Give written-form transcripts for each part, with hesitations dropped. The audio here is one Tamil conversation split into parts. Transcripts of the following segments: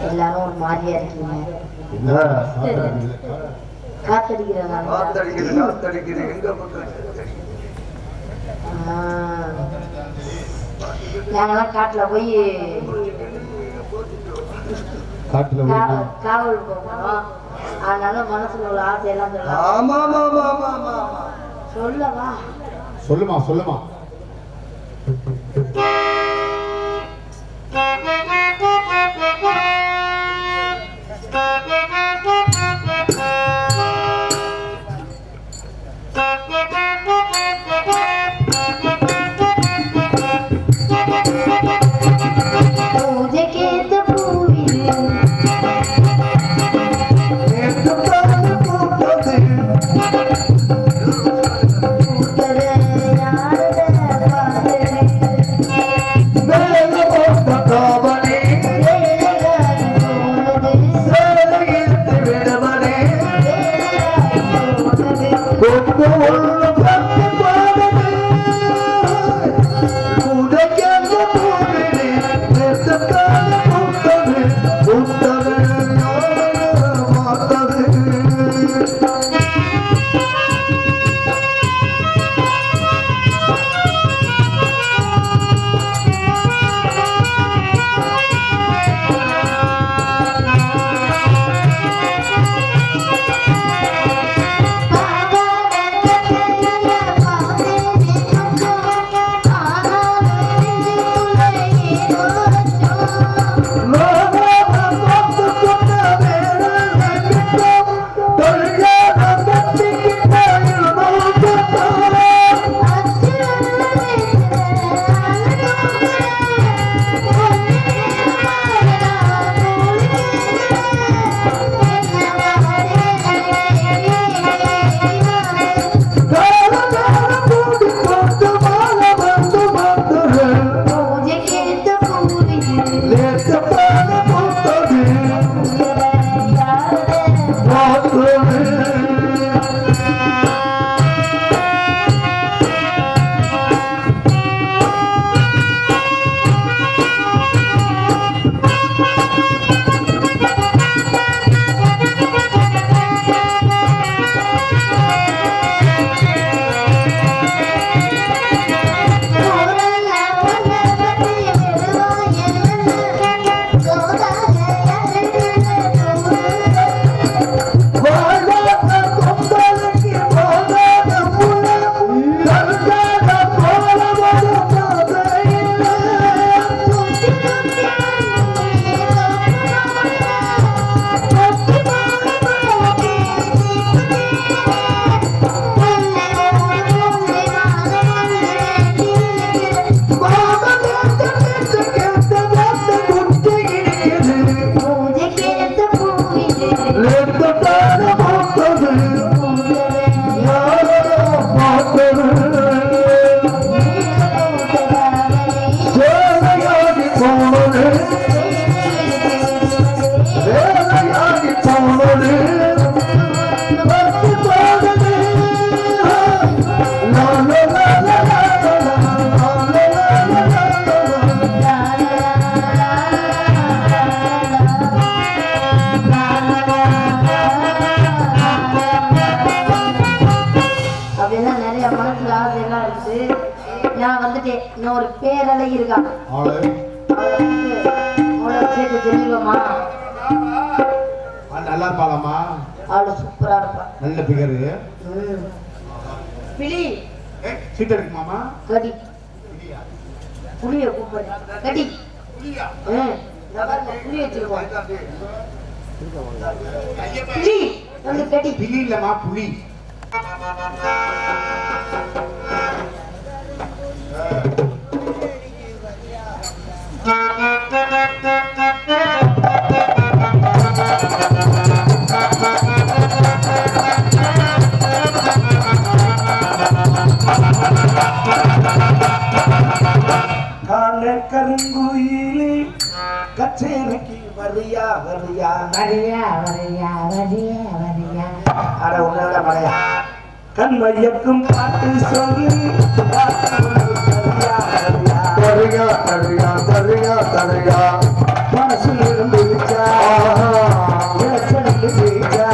எல்லாரும் ஒரு மாதிரியா இருக்கீங்க. காத்தடிக்கிறேன் நாங்கெல்லாம் காட்டுல போய் காவல் போகணும். அதனால மனசுல உள்ள ஆசையெல்லாம் சொல்லவா சொல்லுமா சொல்லுமா. இன்னொரு பேரழகி இருக்கா நல்லா இருப்பாளம்மா. அவளு சூப்பரா இருப்பா. நல்ல பிகரு. பிளி சீட் இருக்குமாமா? கடி புளிய கூப்பிடு. கடி புளியா? புளி வச்சிருக்கோம். பிளி வந்து கடி. பிளி இல்லம்மா புளி. கருங்குயிலே கச்சேரிக்கு வரியா வரியா வரியா வரியா வரியா வரியா. அட உன்னோட மழையா கண்மையக்கும் பாட்டு சொல்லி தரியா தரியா தரியா தரியா மனசுல இருந்து விச்சா ஜெயிச்சா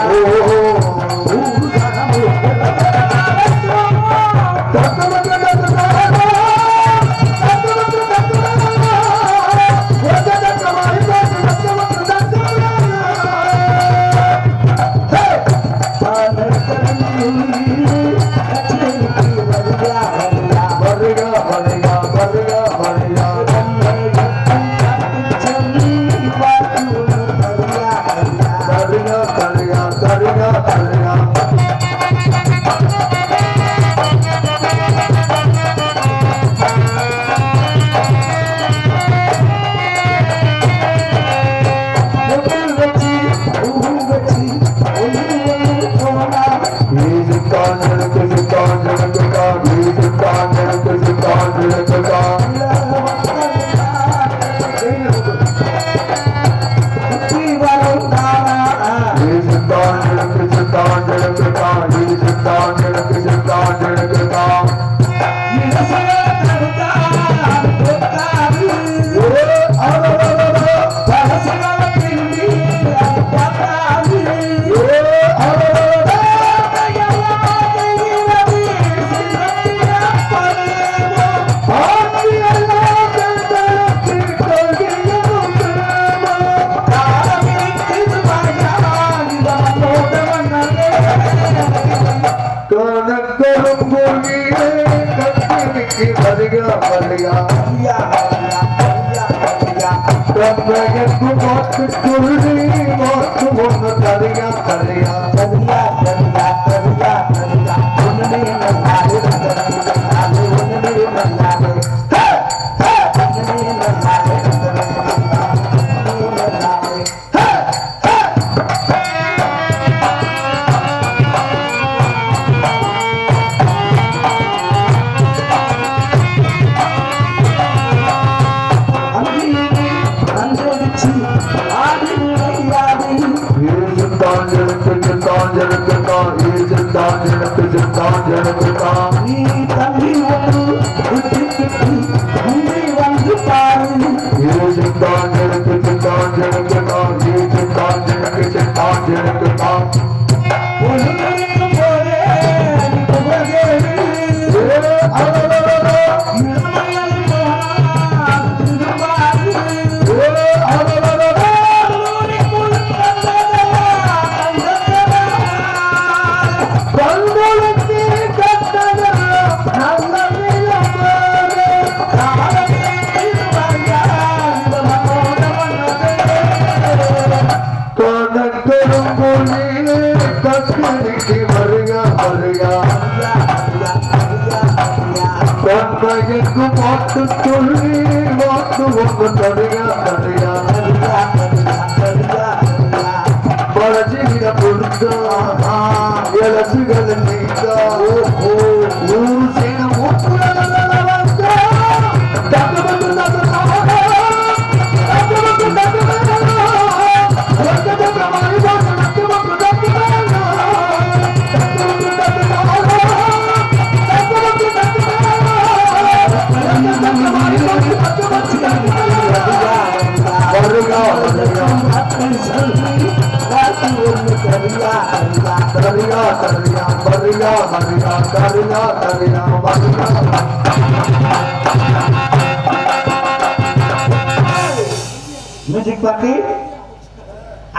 மியூசிக் பார்ட்டி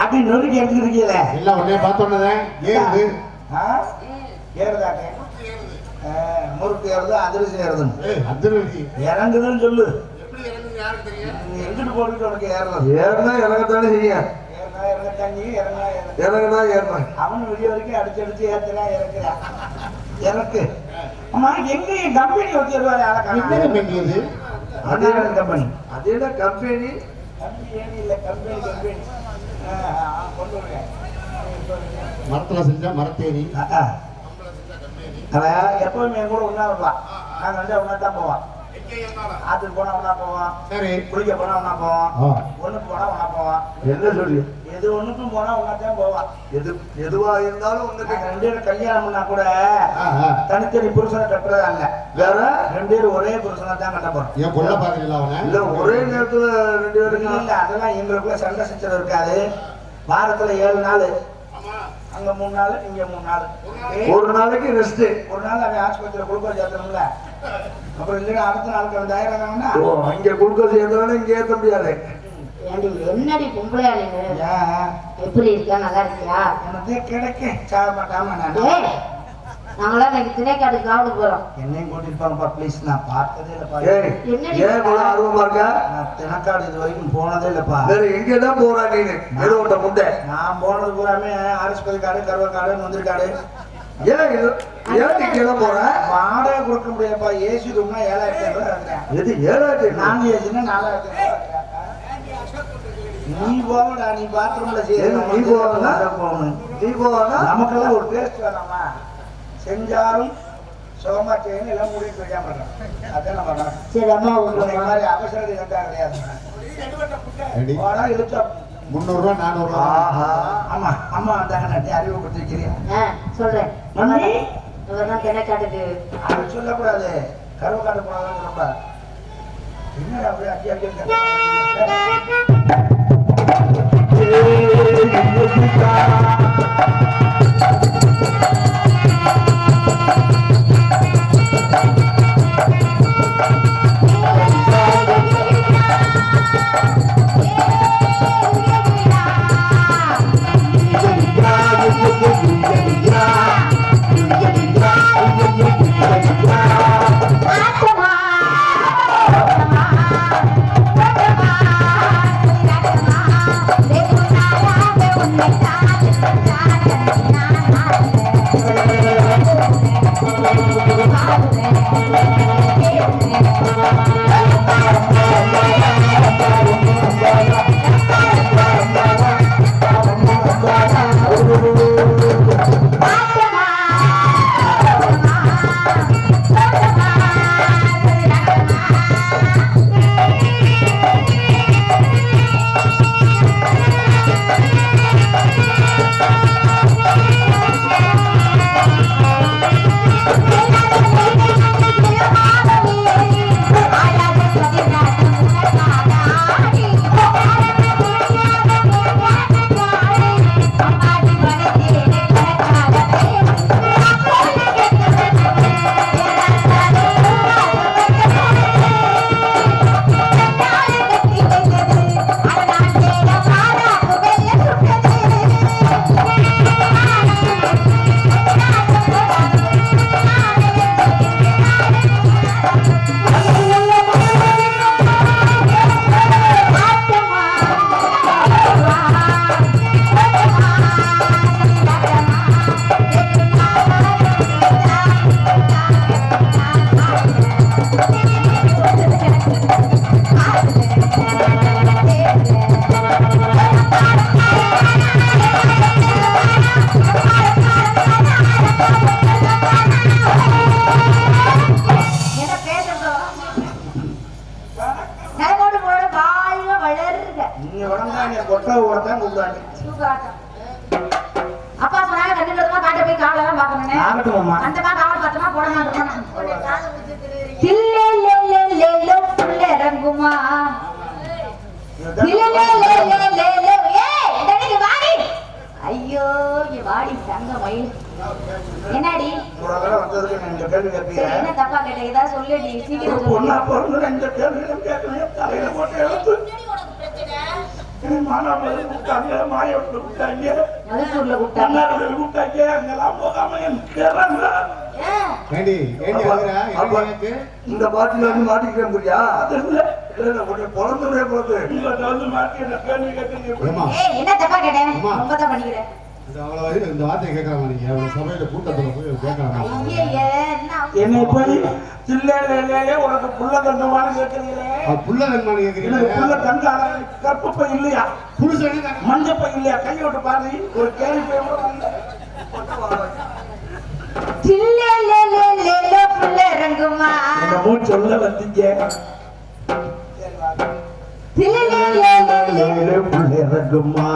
அப்படி நொறுக்கி எடுத்துருக்கீங்களே எல்லாம் உடனே பார்த்தோன்னே ஏறுது. ஏறுதாக்க முறுக்கு ஏறுது அதிர்ச்சி ஏறுதுன்னு அதிர்ச்சி இறங்குதுன்னு சொல்லு. எப்படி இறங்குது யாருக்கு தெரியும்? எங்கிட்டு போட்டுட்டு உனக்கு ஏறலாம். ஏறினா இறங்கத்தானே செய்ய. இறங்குனா ஏறினா அவன் வெளிய வரைக்கும் அடிச்சு அடிச்சு ஏத்துறா இறக்குறா எனக்கு. அம்மா எங்க கம்பெனி வச்சிருவாரு கம்பெனி. அது என்ன கம்பெனி? கம்பெனி இல்ல கம்பெனி கம்பெனி கொண்டு வருவேன். மரத்துல செஞ்சா மரத்தேரி. அவன் எப்பவுமே என் கூட ஒன்னா இருப்பான். நான் கண்டா ஒன்னா தான் போவான். ஆத்துக்கு போனா ஒண்ணா போவான், சரி. குளிக்க போனா ஒண்ணா போவான், ஆ. ஒண்ணுக்கு போனா ஒண்ணா போவான். என்ன சொல்லி எது ஒண்ணுக்கும் போனா ஒண்ணாத்தான் போவான். எதுவா இருந்தாலும் நாங்க ஒண்ணு ரெண்டு பேரும் கல்யாணம் பண்ணா கூட ஆஹா. தனித்தனி புருஷனை கட்டுறதா இல்ல. வேற ரெண்டு பேரும் ஒரே புருஷனை தான் கட்ட போறோம். ஏன் கொல்ல பாக்குறீங்களா அவனை? இல்ல ஒரே நேரத்துல ரெண்டு இல்ல, பேரும் இல்ல, அதெல்லாம் எங்களுக்குள்ள சண்டை சச்சரவு இருக்காது. வாரத்துல 7 நாள், அங்க 3 நாள், இங்க 3 நாள். ஒரு நாளைக்கு ரெஸ்ட். ஒரு நாள் அவன் ஆஸ்பத்திரியில குளுக்கோஸ் ஏத்தணும்ல, அப்புறம் இல்லைன்னா அடுத்த நாளுக்கு அவன் தயாராகணும்னா ஓ, அங்க குளுக்கோஸ் ஏத்தாலும் இங்க ஏத்த முடியாது. ஏண்டி என்னடி பொம்பளையா நீங்க? ஏன் எப்படி இருக்கா? நல்லா இருக்கியா? எனக்கு கிடைக்க சாக மாட்டாம நான் ஏய், நாங்களாம் இன்னைக்கு திணைக்காடு காவலுக்கு போறோம். என்னையும் கூட்டிருப்பாங்கப்பா ப்ளீஸ். நான் பார்த்ததே இல்லப்பா. ஏய், ஏன் இவ்வளவு ஆர்வமா இருக்கா? நான் தினக்காடு இது வரைக்கும் போனதே இல்லப்பா. வேற எங்கதான் போறா நீனு? ஏதோ ஒட்ட முட்டை. நான் போனது பூராமே ஆரிஸ்பதி காடு, கருவக்காடு, முந்திரி காடு. ஏன் இங்கெல்லாம் போற? வாடகை கொடுக்க முடியலப்பா. ஏசி ரூம்னா 7,500 ரூபாய் இருக்கிறேன். எது 7,000? நான் ஏசினா 4,000 ரூபாய். நீ போகடா, நீ பாத்ரூம்ல நீ போவனா? போகணும். நீ போவானா? நமக்கெல்லாம் ஒரு டேஸ்ட் வேணாமா? செஞ்சாலும் சுகமா செய்யணும், எல்லாம் மூடிட்டு போயிட்டாம இருக்கணும். அதான் நம்ம கணக்கு. சரி, அம்மா இந்த உங்களுக்கு மாதிரி அவசரம் இருந்தா கிடையாது. ரெடி. போடா, இழுச்சா. 300 ரூபா 400 ரூபா. ஆஹா. ஆமா, அம்மா வந்தாங்க, நான் அறிவுறுத்திருக்கிறேன். சொல்றேன். மம்மி? இவர்தான் திணைக்காட்டுக்கு. அது சொல்லக்கூடாது. கருவக்காடு போனாலும் சொல்லக்கூடாது. என்னடா அப்படியே அடி அடி அடி. அப்பா சொன்னாங்க ரெண்டு பேருமா காட்ட போய் காவலெல்லாம் பார்க்கணும்னு. ஆகட்டும்மா. அந்த பா காவல் பார்த்தமா போட மாட்டோம். தில்லே லே லே லே லோ புள்ள இறங்குமா. தில்லே லே லே லே லே லே. ஏய் டேடி வாடி. ஐயோ இங்க வாடி தங்க மயில். என்னடி? ஒரு தடவை வந்ததுக்கு நான் இந்த கேள்வி கேட்பீங்க. சரி என்ன தப்பா கேட்ட? ஏதா சொல்லுடி சீக்கிரம் பொண்ணா சொல்லு. பிறந்து இந்த கேள்வி கேட்கணும். தலையில போட்டு எழுத்து. மானாமதுரை கூப்பிட்டாங்க, மாயோட்டில் கூப்பிட்டாங்க, மதுக்கூர்ல கூப்பிட்டாங்க. கண்ணாடியில் கூப்பிட்டாங்க. அங்கெல்லாம் போகாம எனக்கு கேட்றாங்க. ஏண்டி அழுகுற? அப்ப எனக்கு இந்த பாட்டில வந்து மாட்டிக்கிறேன் புரியா? அது இல்லை. இல்ல கொஞ்சம் பொழந்துடே போகுது. உங்கள்கிட்ட வந்து மாட்டி இந்த கேள்வி கேட்கறீங்க. ஏம்மா, ஏய் என்ன தப்பா கேட்டேன்? அம்மா. ரொம்ப தான் பண்ணிக்கிறேன். இந்த அவ்வளவு வரைக்கும் இந்த வார்த்தையை கேட்கலாமா நீங்க? ஒரு சபையில கூட்டத்துல போய் கேட்கலாமா? ஐயே என்ன என்னை போய் சில்லையிலே உனக்கு புள்ள தண்டமான கேட்கறீங்களே. புள்ள வேணுமான்னு எனக்கு கேட்கிறீங்க? புள்ள தண்டான கற்பப்பை இல்லையா, புருஷனே மஞ்சப்பை இல்லையா, கையை விட்டு பாரு. ஒரு கேள்வி போய் தில்லேலேலேலேலோ புள்ள இறங்குமா என்னமோ சொல்ல வந்தீங்க தில்லேலேலேலேலோ புள்ள இறங்குமா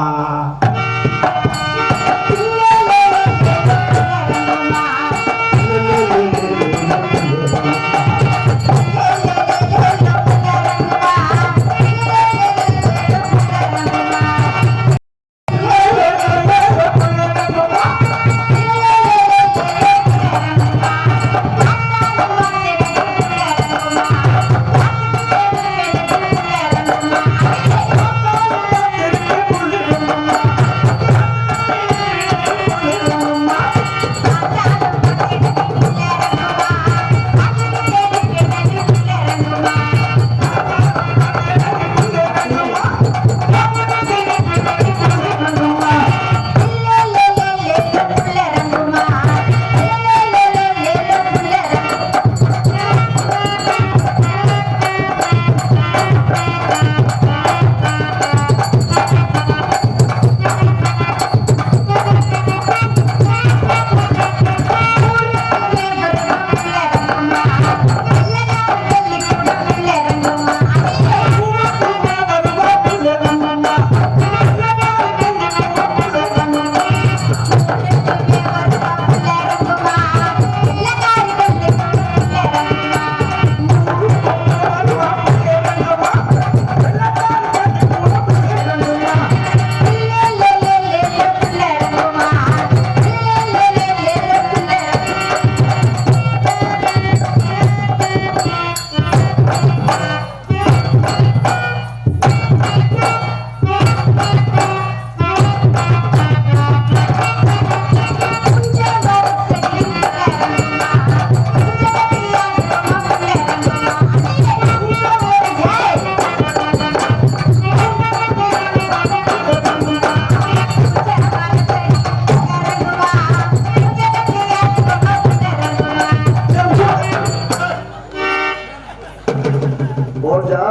போச்சா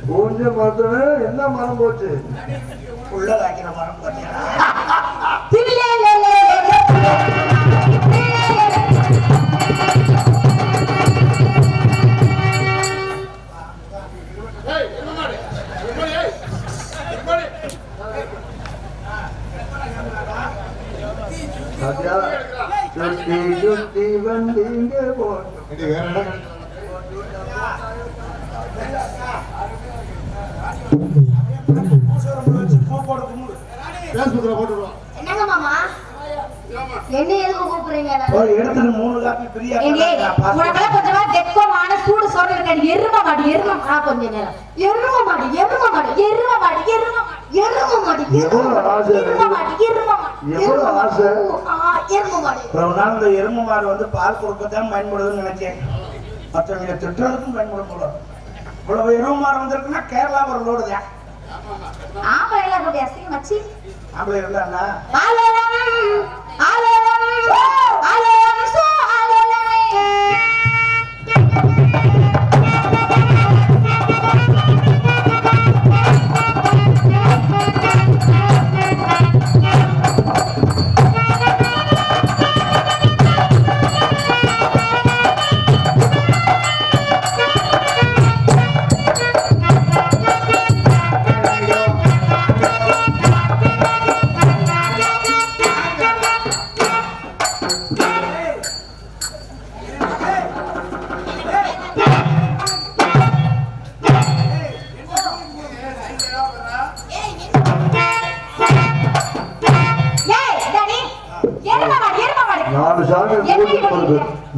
பூஞ்ச மரத்துல என்ன மரம் போச்சு உள்ள வைக்கிற மரம் பார்த்தீங்கன்னா சுத்தி சுத்தி வந்தீங்க போட்டோம் இது வேற இடம் பேஸ்புக்ல போட்டுருவோம். என்னங்க மாமா என்ன எதுக்கு கூப்பிடுறீங்க ஒரு இடத்துக்கு 3 காப்பி ஃப்ரீயா உனக்கெல்லாம் கொஞ்சமா வெக்கமான சூடு சொல்ற இருக்காது எரும மாடு கொஞ்ச நேரம் எரும மாடு எவ்வளவு ஆசை ஒரு நாள் இந்த எருமை மாடு வந்து பால் கொடுக்கத்தான் பயன்படுதுன்னு நினைச்சேன் மற்றவங்களை திட்டுறதுக்கும் பயன்படும் போல இவ்வளவு எருமை மாடு வந்திருக்குன்னா கேரளா ஒரு லோடு தான் ஆம்பளை எல்லாம் போட்டு அசிங்க மச்சி அப்படி இருந்தாண்ணா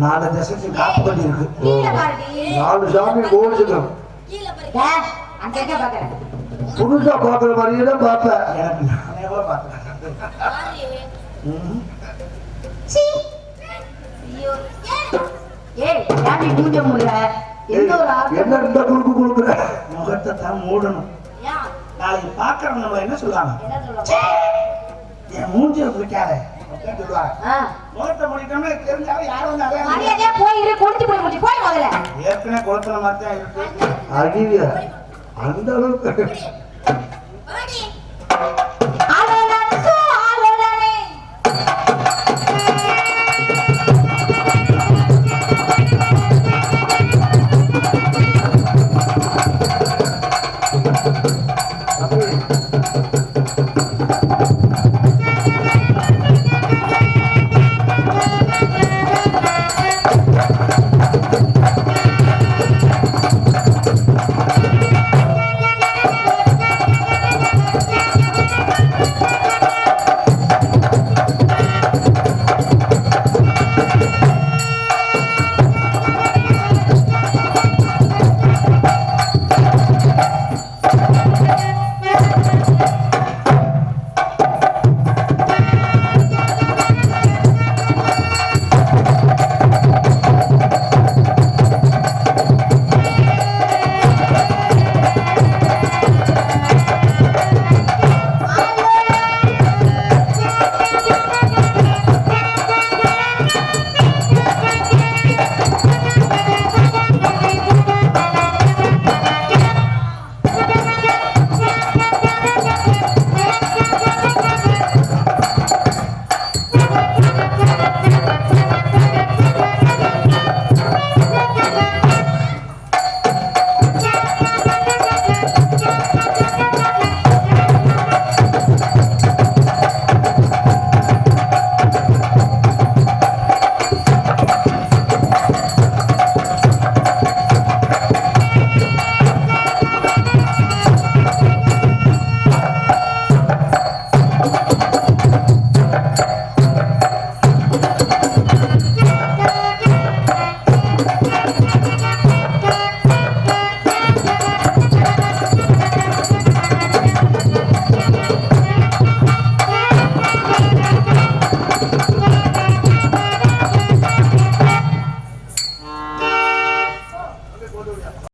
நாலு தசத்துக்கு காப்பு கட்டி இருக்கு 4 சாமி கோவிச்சுக்கணும் புதுசா பாக்குற மாதிரியே தான் பார்ப்பேன் எனக்கு நானே பார்த்தேன் என்ன இந்த குறுக்கு குறுக்குற முகத்தை தான் மூடணும் நாளைக்கு பாக்குறவங்க நம்ம என்ன சொல்லுவாங்க என் மூஞ்சில பிடிக்காத முகத்தை முடிக்கணும்னு தெரிஞ்சாலும் யாரும் ஏற்கனவே குளத்துல மாதிரி தான் இருக்கு அடிவிய அந்த அளவுக்கு